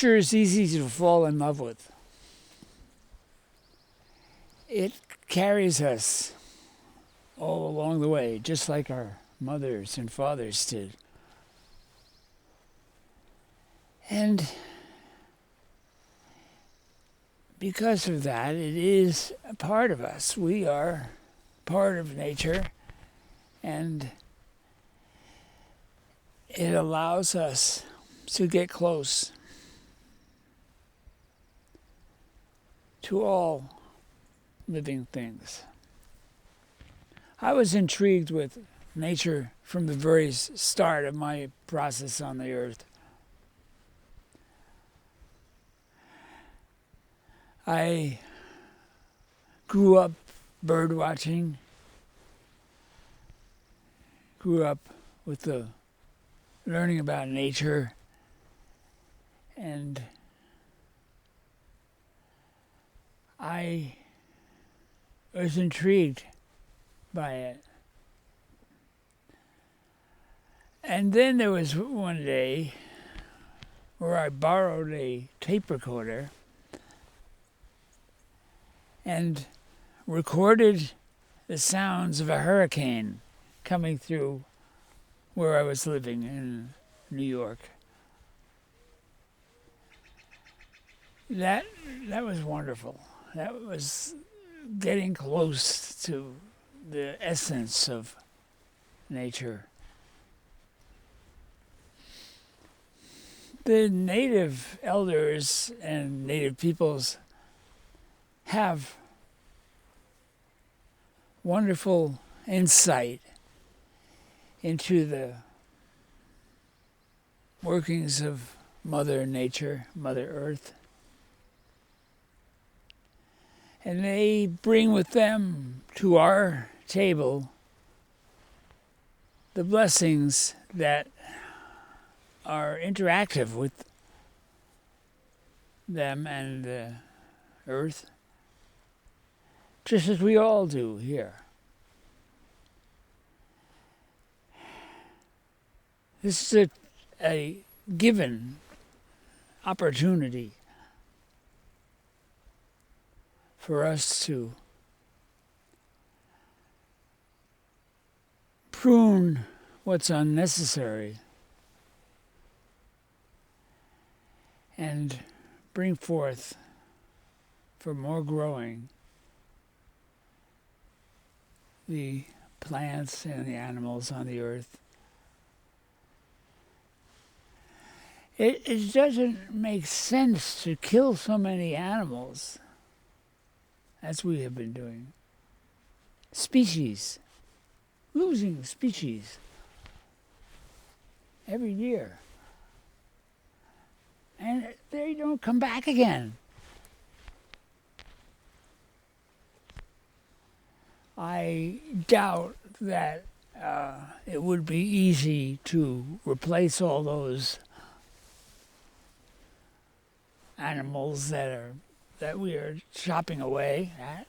Nature is easy to fall in love with. It carries us all along the way, just like our mothers and fathers did. And because of that, it is a part of us. We are part of nature, and it allows us to get close to all living things. I was intrigued with nature from the very start of my process on the earth. I grew up bird watching, grew up with the learning about nature, and I was intrigued by it. And then there was one day where I borrowed a tape recorder and recorded the sounds of a hurricane coming through where I was living in New York. That was wonderful. That was getting close to the essence of nature. The native elders and native peoples have wonderful insight into the workings of Mother Nature, Mother Earth. And they bring with them to our table the blessings that are interactive with them and the earth, just as we all do here. This is a given opportunity for us to prune what's unnecessary and bring forth for more growing the plants and the animals on the earth. It doesn't make sense to kill so many animals as we have been doing. Species, losing species every year. And they don't come back again. I doubt that it would be easy to replace all those animals that we are chopping away at.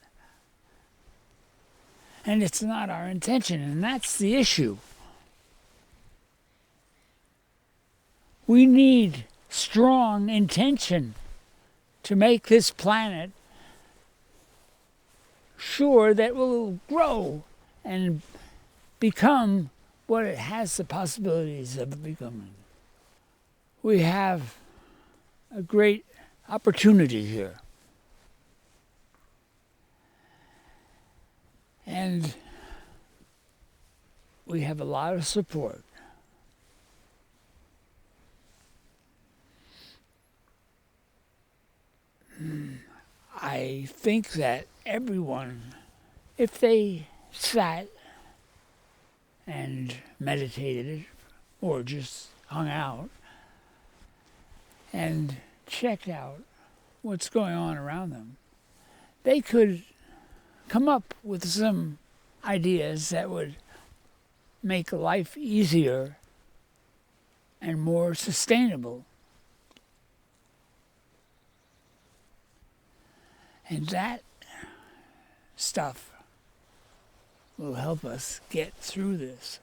And it's not our intention, and that's the issue. We need strong intention to make this planet sure that we'll grow and become what it has the possibilities of becoming. We have a great opportunity here. And we have a lot of support. I think that everyone, if they sat and meditated or just hung out and checked out what's going on around them, they could come up with some ideas that would make life easier and more sustainable. And that stuff will help us get through this.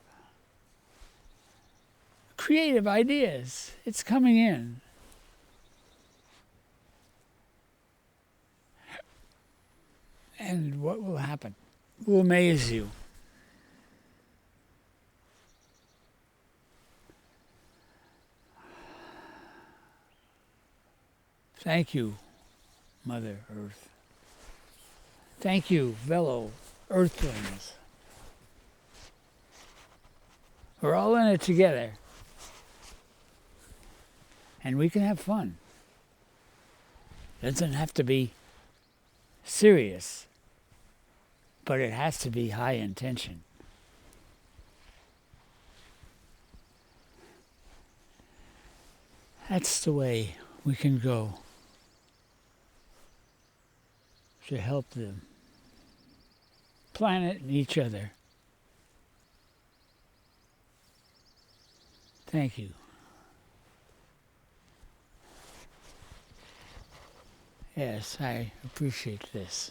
Creative ideas, it's coming in. And what will happen will amaze you. Thank you, Mother Earth. Thank you, fellow Earthlings. We're all in it together. And we can have fun. It doesn't have to be serious, but it has to be high intention. That's the way we can go to help the planet and each other. Thank you. Yes, I appreciate this.